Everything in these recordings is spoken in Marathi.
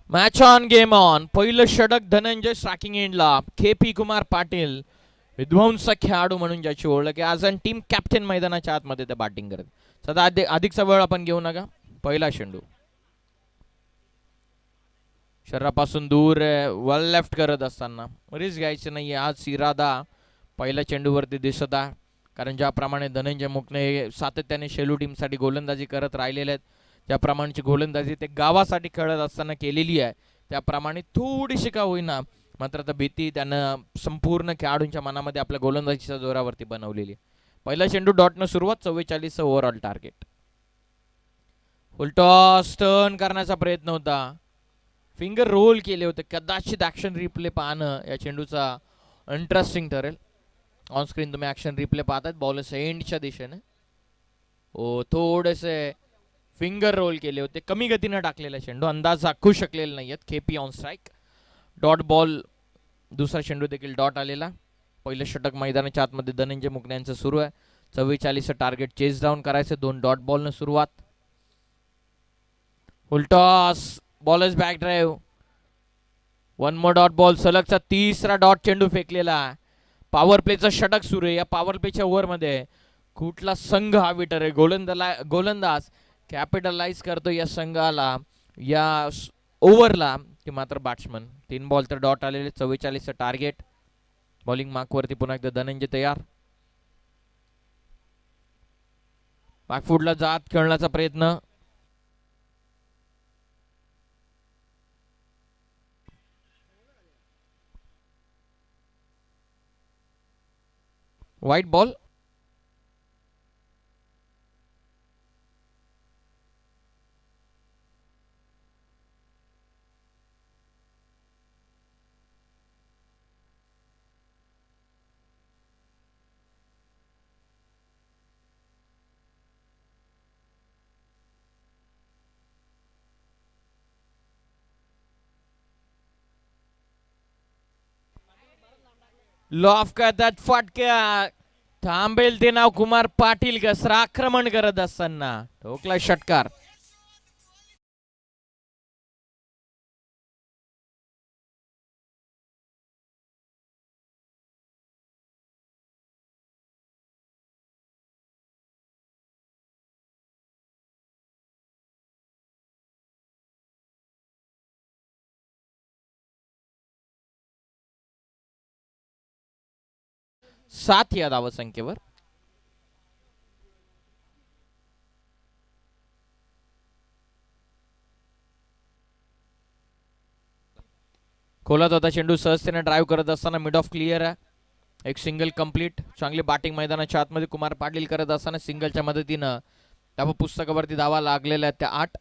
Match on game on. पहिलं षटक धनंजय स्ट्रायकिंग एंडला. के.पी. कुमार पाटील विध्वंसक खेळाडू म्हणून ज्याची ओळख आहे, आज टीम कॅप्टन मैदानाच्या आतमध्ये ते बॅटिंग करत. सध्या अधिकचा वेळ आपण घेऊ नका. पहिला चेंडू शरीरापासून दूर वेल लेफ्ट करत असताना रिस्क घ्यायची नाही आज इरादा पहिल्या चेंडूवरती दिसत आहे. कारण ज्याप्रमाणे धनंजय मुकणे सातत्याने शेलू टीमसाठी गोलंदाजी करत राहिलेले आहेत, ज्याप्रमाणेची गोलंदाजी ते गावासाठी खेळत असताना केलेली आहे, त्याप्रमाणे थोडीशी का होईना मात्र आता भीती त्यानं संपूर्ण खेळाडूंच्या मनामध्ये आपल्या गोलंदाजीच्या जोरावरती बनवलेली आहे. पहिला चेंडू डॉटनं सुरुवात. 44 ओव्हरऑल टार्गेट. उलटॉस टर्न करण्याचा प्रयत्न होता, फिंगर रोल केले होते. कदाचित ऍक्शन रिप्ले पाहणं या चेंडूचा इंटरेस्टिंग ठरेल. ऑन स्क्रीन तुम्ही ऍक्शन रिप्ले पाहतात बॉल एंडच्या दिशेने. ओ थोडेसे फिंगर रोल केले होते, कमी गतीने टाकलेला चेंडू, अंदाज आखू शकलेले नाहीयेत. KP on strike. Dot ball. दुसरा चेंडू देखील डॉट आलेला. पहिलं षटक मैदानाच्या आतमध्ये धनंजय मुकण्यांचं सुरू आहे. 44 टार्गेट चेस डाऊन करायचं. 2 डॉट बॉलनं सुरुवात. उलटॉस बॉलर्स बॅक ड्राईव्ह. 1 मोर डॉट बॉल. सलगचा तिसरा डॉट चेंडू फेकलेला. पॉवर प्लेचं षटक सुरू आहे. या पॉवर प्लेच्या ओव्हरमध्ये कुठला संघ हा विटर आहे, गोलंदाज कॅपिटलाइज करतो या संघाला, या ओव्हरला, की मात्र बॅट्समन. 3 बॉल तर डॉट आलेले. 44 टार्गेट. बॉलिंग मार्कवरती पुन्हा एकदा धनंजय तयार. बॅकफुटला जात खेळण्याचा प्रयत्न. White ball. लॉफ करतात फटक्या. थांबेल ते नाव कुमार पाटील. कसर आक्रमण करत असताना ठोकला षटकार. सात या धावसंख्येवर. खोलात होता चेंडू. सहजतेने ड्राईव्ह करत असताना मिड ऑफ क्लिअर आहे. एक सिंगल कंप्लीट. चांगली बॅटिंग मैदानाच्या आतमध्ये कुमार पाटील करत असताना सिंगलच्या मदतीनं त्या पुस्तकावरती धावा लागलेल्या आहेत त्या 8.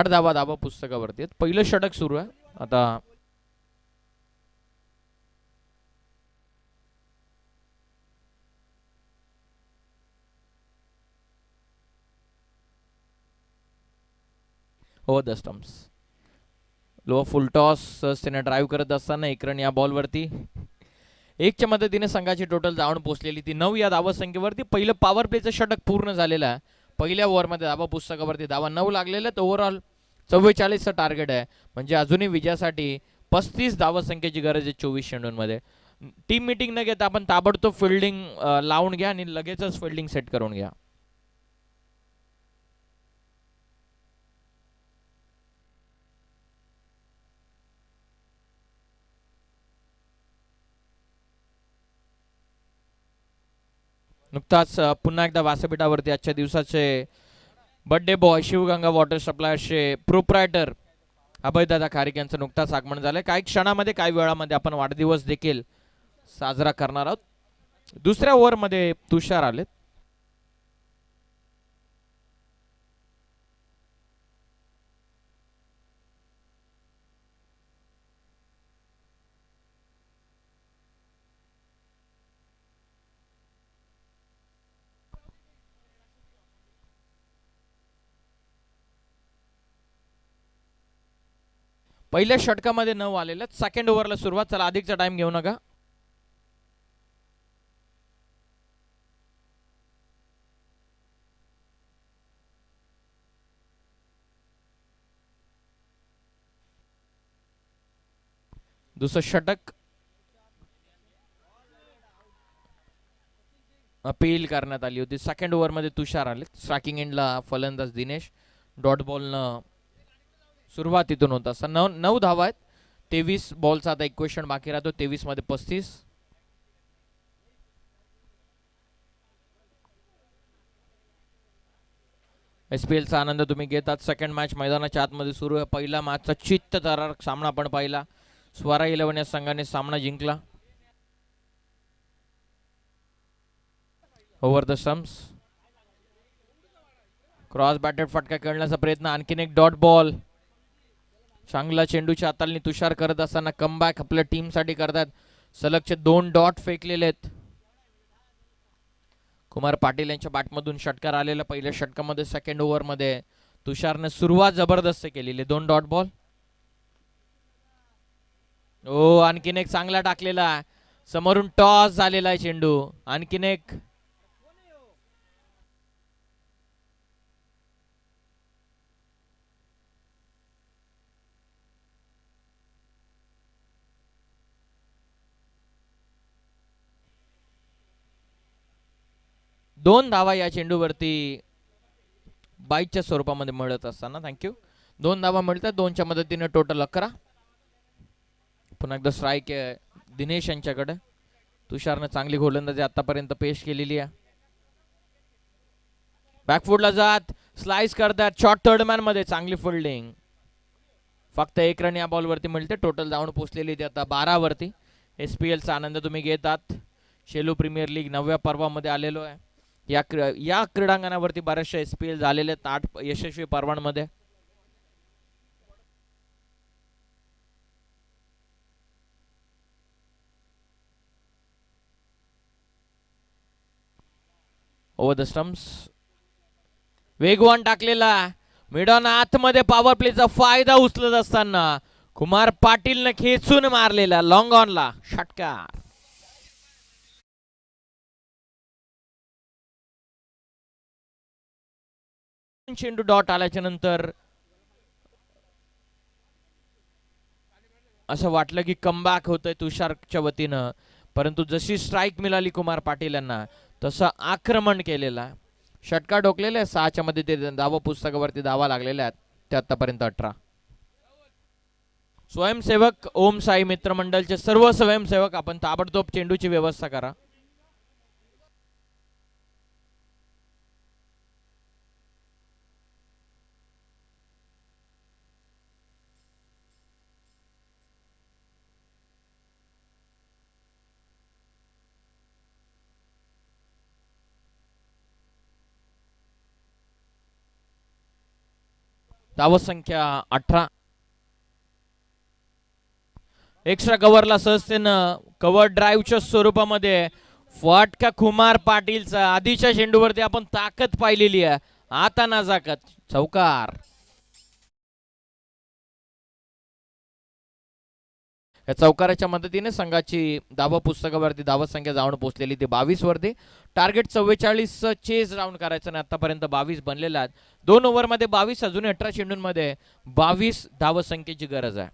धावा पुस्तकावरती. पहिलं षटक सुरू आहे आता. Over the stumps. Low full toss. त्याने ड्राईव्ह करत असताना 1 रन या बॉलवरती. 1च्या मदतीने संघाची टोटल धावण पोहोचलेली ती 9 या धावसंख्येवरती. पहिलं पॉवर प्लेचं षटक पूर्ण झालेलं आहे. पहिल्या ओव्हरमध्ये धावा पुस्तकावरती धावा 9 लागलेल्या आहेत. ओव्हरऑल 44चं टार्गेट आहे. म्हणजे अजूनही विजयासाठी 35 धावसंख्येची गरज आहे 24 चेंडूंमध्ये. टीम मिटिंग न घेता आपण ताबडतोब फिल्डिंग लावून घ्या आणि लगेचच फिल्डिंग सेट करून घ्या. नुकताच पुन्हा एकदा व्यासपीठावरती आजच्या दिवसाचे बर्थडे बॉय शिवगंगा वॉटर सप्लायर्सचे प्रोप्रायटर अभयदादा खारीक यांचं नुकताच आगमन झालंय. काही क्षणामध्ये काही वेळामध्ये आपण वाढदिवस देखील साजरा करणार आहोत. दुसऱ्या ओव्हरमध्ये तुषार आलेत. पहिल्या षटकामध्ये 9 आलेले. सेकंड ओव्हरला सुरुवात. चला अधिकचा टाइम घेऊ नका. दुसरं षटक अपील करण्यात आली होती. सेकंड ओव्हरमध्ये तुषार आले. स्ट्रायकिंग एंडला फलंदाज दिनेश. डॉट बॉलनं सुरुवातीतून होत असता 9 धावा आहेत. 23 बॉलचा आता एक क्वेश्चन बाकी राहतो. 23 मध्ये 35. SPL चा आनंद तुम्ही घेतात. सेकंड मॅच मैदानाच्या आतमध्ये सुरू आहे. पहिला मॅचचा चित्त थरारक सामना आपण पाहिला. स्वरा 11 या संघाने सामना जिंकला. Over the stumps. Cross batted फटका खेळण्याचा प्रयत्न. आणखीन एक डॉट बॉल. चांगला चेंडूच्या हाताळणी तुषार करत असताना कमबॅक आपल्या टीम साठी करतात. सलगचे 2 डॉट फेकलेले आहेत. कुमार पाटील यांच्या बॅटमधून षटकार आलेला पहिल्या षटकामध्ये. सेकंड ओव्हर मध्ये तुषारने सुरुवात जबरदस्त केलेली. 2 डॉट बॉल. ओ आणखीन एक चांगला टाकलेला. समोरून टॉस झालेला आहे चेंडू. आणखीन एक. दोन धावा या चेंडूवरती बाईटच्या स्वरूपामध्ये मिळत असताना. थँक्यू. 2 धावा मिळतात. 2च्या मदतीने टोटल 11. पुन्हा एकदा स्ट्राईक आहे दिनेश यांच्याकडे. तुषारने चांगली गोलंदाजी आतापर्यंत पेश केलेली आहे. बॅकफुटला जात स्लाइस करतात. शॉर्ट थर्ड मॅन मध्ये चांगली फिल्डिंग. फक्त 1 रन या बॉलवरती मिळते. टोटल जाऊन पोहोचलेली ती आता 12 वरती. SPL चा आनंद तुम्ही घेतात. शेलू प्रीमियर लीग 9व्या पर्वामध्ये आलेलो आहे. या क्रीडांगणावरती बरेचसे SPL झालेले आहेत 8 यशस्वी पर्वांमध्ये. Over the stumps. वेगवान टाकलेला. मिडॉन आतमध्ये पॉवर प्लेचा फायदा उचलत असताना कुमार पाटीलने खेचून मारलेला लॉंग ऑनला षटकार. चेंडू डॉट आल्याच्या नंतर असं वाटलं की कमबॅक होतंय तुषारच्या वतीनं. परंतु जशी स्ट्राईक मिळाली कुमार पाटील यांना तसं आक्रमण केलेला. षटकार ठोकलेले. 6च्या मध्ये ते धावा पुस्तकावरती धावा लागलेल्या आहेत. ते आतापर्यंत 18. स्वयंसेवक ओम साई मित्रमंडळचे सर्व स्वयंसेवक आपण ताबडतोब चेंडूची व्यवस्था करा. धावत संख्या 18. एक्स्ट्रा कव्हरला सहजतेनं कव्हर ड्राईव्हच्या स्वरूपामध्ये फटका कुमार पाटीलचा. आधीच्या चेंडूवरती आपण ताकद पाहिलेली आहे. आता नाजाकत चौकार. या चौकाराच्या मदतीने संघाची धावा पुस्तकावरती धावत संख्या जाऊन पोहोचलेली ती 22 वरती. टार्गेट 44 चेज राऊंड करायचं आणि आतापर्यंत 22 बनलेला आहेत. 2 ओव्हरमध्ये 22. अजून 18 चेंडूंमध्ये 22 धावत संख्येची गरज आहे.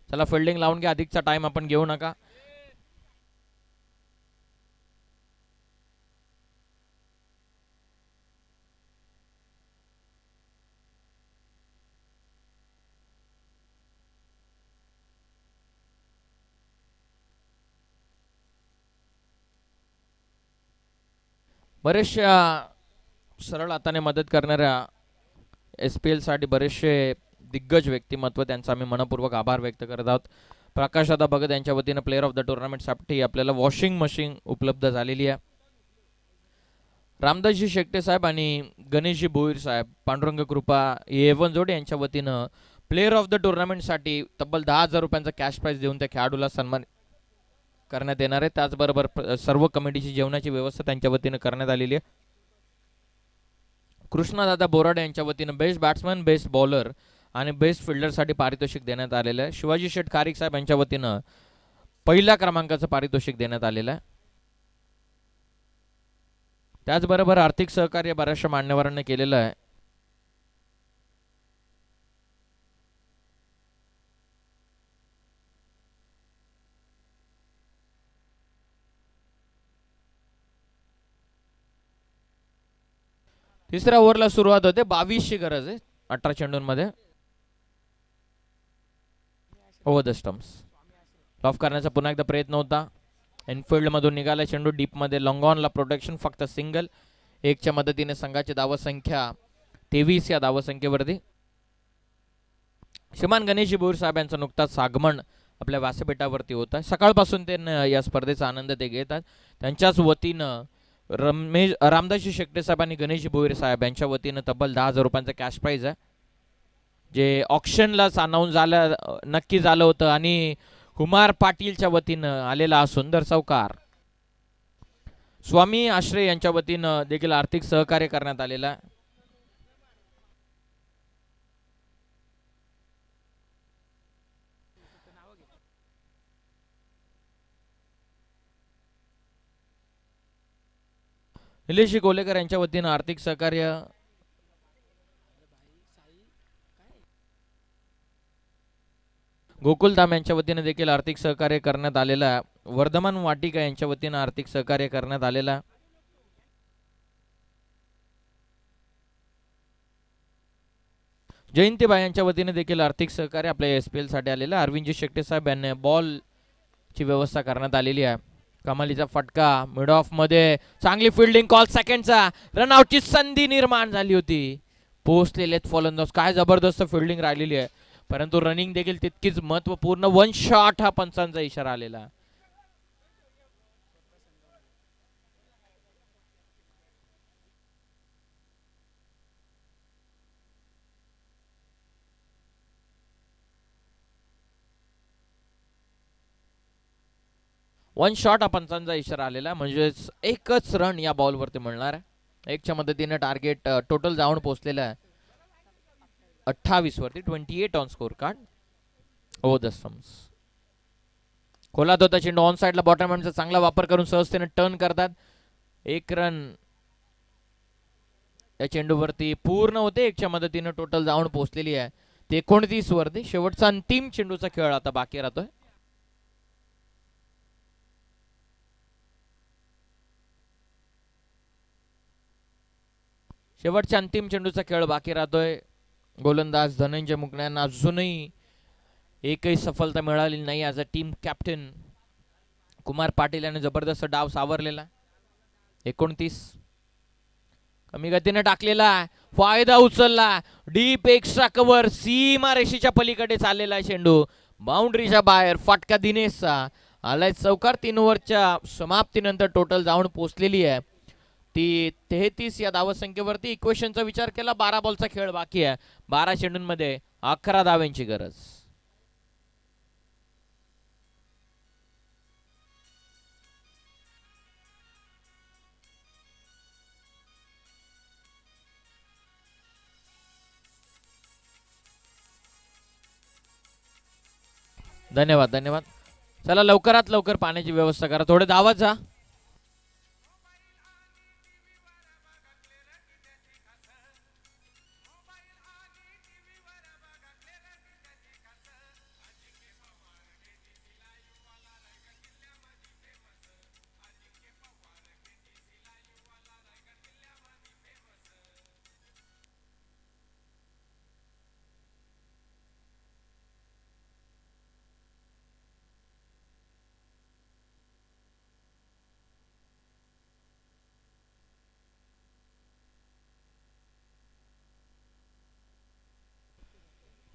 चला फिल्डिंग लावून घ्या. अधिकचा टाइम आपण घेऊ नका. बरेचशा सरळ हाताने मदत करणाऱ्या SPL साठी बरेचसे दिग्गज व्यक्तिमत्व त्यांचा आम्ही मनपूर्वक आभार व्यक्त करत आहोत. प्रकाश दादा भगत यांच्या वतीने प्लेअर ऑफ द टुर्नामेंट साठी आपल्याला वॉशिंग मशीन उपलब्ध झालेली आहे. रामदासजी शेट्टे साहेब आणि गणेशजी भोईर साहेब पांडुरंग कृपा एवन जोडे यांच्या वतीनं प्लेअर ऑफ द टुर्नामेंट साठी तब्बल 10,000 रुपयांचा कॅश प्राइज देऊन त्या खेळाडूला सन्मान करण्यात येणार आहे. त्याचबरोबर सर्व कमिटीची जेवणाची व्यवस्था त्यांच्या वतीने करण्यात आलेली आहे. कृष्णादादा बोराडे यांच्या वतीने बेस्ट बॅट्समन, बेस्ट बॉलर आणि बेस्ट फिल्डरसाठी पारितोषिक देण्यात आलेलं आहे. शिवाजी शेठ खारीक साहेब यांच्या वतीनं पहिल्या क्रमांकाचं पारितोषिक देण्यात आलेलं आहे. त्याचबरोबर आर्थिक सहकार्य बऱ्याचशा मान्यवरांनी केलेलं आहे. तिसऱ्या ओव्हरला सुरुवात होते. 22ची गरज आहे 18 चेंडूंमध्ये. ओव्हर द स्टम्प्स लॉफ करण्याचा पुन्हा एकदा प्रयत्न होता. इनफिल्ड मधून निघाला चेंडू डीप मध्ये. लॉंगॉनला प्रोटेक्शन फक्त सिंगल. 1च्या मदतीने संघाची धावसंख्या 23 या धावसंख्येवरती. श्रीमान गणेशजी भोईर साहेब यांचं नुकताच आगमन आपल्या व्यासपीठावरती होत आहे. सकाळपासून ते या स्पर्धेचा आनंद ते घेतात. त्यांच्याच वतीनं रामदासजी शेट्टे साहेब आणि गणेशजी भोईर साहेब यांच्या वतीनं तब्बल 10,000 रुपयांचं कॅश प्राइज आहे, जे ऑक्शनलाच अनाऊन्स झालं नक्की झालं होतं. आणि कुमार पाटीलच्या वतीनं आलेला हा सुंदर चौकार स्वामी आश्रय यांच्या वतीनं देखील आर्थिक सहकार्य करण्यात आलेला आहे. निलेशजी कोलेकर यांच्या वतीनं आर्थिक सहकार्य गोकुलधाम यांच्या वतीने देखील आर्थिक सहकार्य करण्यात आलेलं आहे. वर्धमान वाटिका यांच्या वतीनं आर्थिक सहकार्य करण्यात आलेलं आहे. जयंतीबाई यांच्या वतीने देखील आर्थिक सहकार्य आपल्या SPL साठी आलेलं आहे. अरविंदजी शेट्टे साहेब यांनी बॉल ची व्यवस्था करण्यात आलेली आहे. कमालीचा फटका मिड ऑफ मध्ये चांगली फिल्डिंग. कॉल सेकंडचा रनआउटची संधी निर्माण झाली होती. पोहोचलेले फलंदाज काय जबरदस्त फिल्डिंग राहिलेली आहे, परंतु रनिंग देखील तितकीच महत्वपूर्ण. 1 शॉट हा पंचांचा इशारा आलेला. वन शॉट हा पंचांचा इशारा आलेला, म्हणजेच एकच रन या बॉलवरती मिळणार आहे. 1च्या मदतीने टार्गेट टोटल जाऊन पोहोचलेलं आहे 28 वरती. 28 on score card. Over the stumps खोलात होता चेंडू. ऑन साइडला बॉटम हँडचा चांगला वापर करून सहजतेने टर्न करतात. 1 रन या चेंडूवरती पूर्ण होते. 1च्या मदतीने टोटल जाऊन पोहोचलेली आहे ते 29 वरती. शेवटचा अंतिम चेंडूचा खेळ आता बाकी राहतोय. शेवटच्या अंतिम चेंडूचा खेळ बाकी राहतोय. गोलंदाज धनंजय मुकणे यांना अजूनही एकही सफलता मिळालेली नाही. As a team captain Kumar Patil याने जबरदस्त डाव सावरलेला. 29 कमी गतीने टाकलेला, फायदा उचलला. डीप एक्स्ट्रा कव्हर, सीमा रेषेच्या पलीकडे चाललेला आहे चेंडू. बाउंड्रीच्या बाहेर फटका दिनेशचा आलाय चौकार. 3 ओव्हरच्या समाप्तीनंतर टोटल जाऊन पोहोचलेली आहे ती 33 या धावसंख्येवरती. इक्वेशनचा विचार केला 12 बॉलचा खेळ बाकी आहे. 12 चेंडूंमध्ये 11 धावांची गरज. धन्यवाद धन्यवाद. चला लवकरात लवकर पाण्याची व्यवस्था करा. थोडे धावत जा.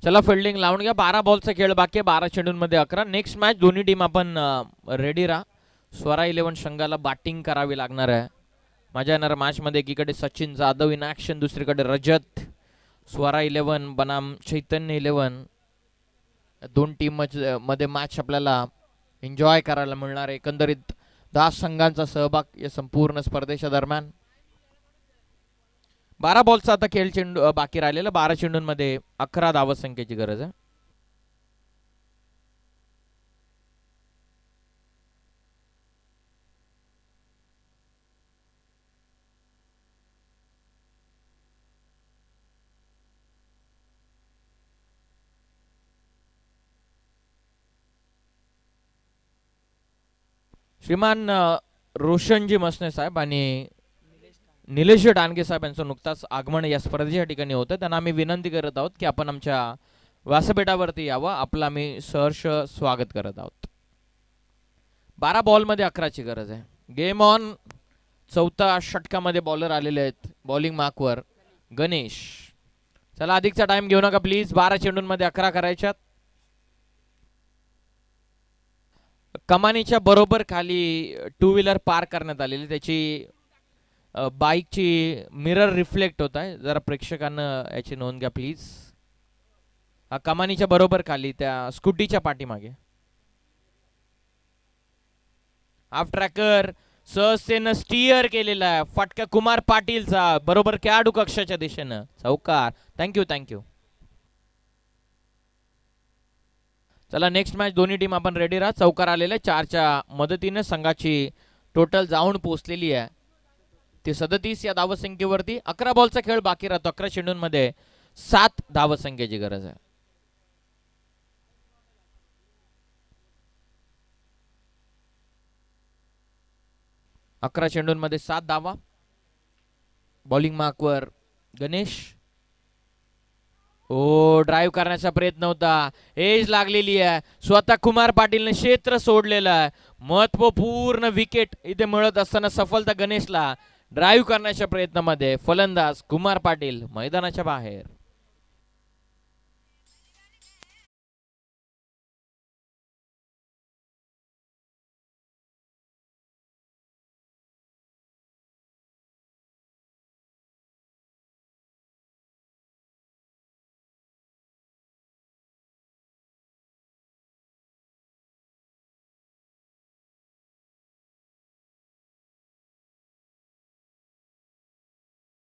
चला फिल्डिंग लावून घ्या. 12 बॉलचा खेळ बाकी आहे. 12 चेंडूंमध्ये 11. नेक्स्ट मॅच दोन्ही टीम आपण रेडी राहा. स्वरा 11 संघाला बॅटिंग करावी लागणार आहे. मजा येणार मॅच मध्ये. एकीकडे सचिन जाधव इन ऍक्शन, दुसरीकडे रजत. स्वरा 11 बनाम चैतन्य 11 दोन टीम मध्ये मॅच आपल्याला एन्जॉय करायला मिळणार आहे. एकंदरीत 10 संघांचा सहभाग या संपूर्ण स्पर्धेच्या दरम्यान. 12 बॉलचा आता खेळ चेंडू बाकी राहिलेला. 12 चेंडूंमध्ये 11 धावसंख्येची गरज आहे. श्रीमान रोशनजी मसने साहेब आणि निलेश डानगे साहेब यांचं नुकताच आगमन या स्पर्धेच्या ठिकाणी होतं. त्यांना आम्ही विनंती करत आहोत की आपण आमच्या व्यासपीठावरती यावं. आपलं आम्ही सहर्ष स्वागत करत आहोत. 12 बॉलमध्ये 11ची गरज आहे. Game on. चौथा षटकामध्ये बॉलर आलेले आहेत बॉलिंग मार्कवर. गणेश, चला अधिकचा टाइम घेऊ नका प्लीज. 12 चेंडूंमध्ये 11 करायच्यात. कमानीच्या बरोबर खाली टू व्हीलर पार्क करण्यात आलेली. त्याची बाईकची मिरर रिफ्लेक्ट होत आहे. जरा प्रेक्षकांना याची नोंद घ्या प्लीज. कमानीच्या बरोबर खाली त्या स्कूटीच्या पाठीमागे. हाफ ट्रॅकर सहजतेनं स्टिअर केलेला आहे. फटका कुमार पाटीलचा बरोबर खेळाडू कक्षाच्या दिशेनं. चौकार. Thank you thank you. चला नेक्स्ट मॅच. दोन्ही टीम आपण रेडी राहा. चौकार आलेला आहे. 4च्या मदतीने संघाची टोटल जाऊन पोहोचलेली आहे ती 37 या धावसंख्येवरती. 11 बॉलचा खेळ बाकी राहतो. 11 चेंडूंमध्ये 7 धावसंख्येची गरज आहे. अकरा चेंडूंमध्ये 7 धावा. बॉलिंग मार्कवर गणेश. ओ, ड्राईव्ह करण्याचा प्रयत्न होता. एज लागलेली आहे. स्वतः कुमार पाटीलने क्षेत्र सोडलेलं आहे. महत्वपूर्ण विकेट इथे मिळत असताना सफलता गणेशला. ड्राईव्ह करण्याच्या प्रयत्नामध्ये फलंदाज कुमार पाटील मैदानाच्या बाहेर.